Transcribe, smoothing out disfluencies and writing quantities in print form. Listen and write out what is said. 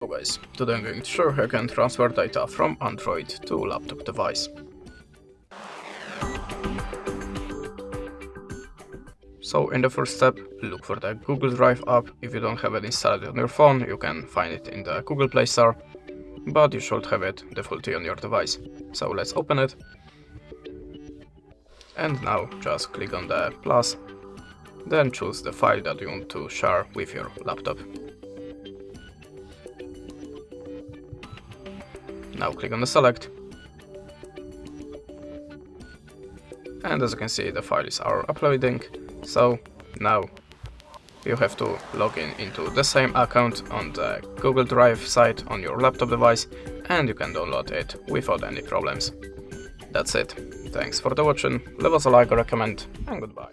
guys, today I'm going to show how you can transfer data from Android to laptop device. So in the first step, look for the Google Drive app. If you don't have it installed on your phone, you can find it in the Google Play Store, but you should have it defaultly on your device. So let's open it. And now just click on the plus, then choose the file that you want to share with your laptop. Now click on the select, and as you can see the files are uploading. So now you have to log in into the same account on the Google Drive site on your laptop device, and you can download it without any problems. That's it. Thanks for the watching, leave us a like or a comment, and goodbye.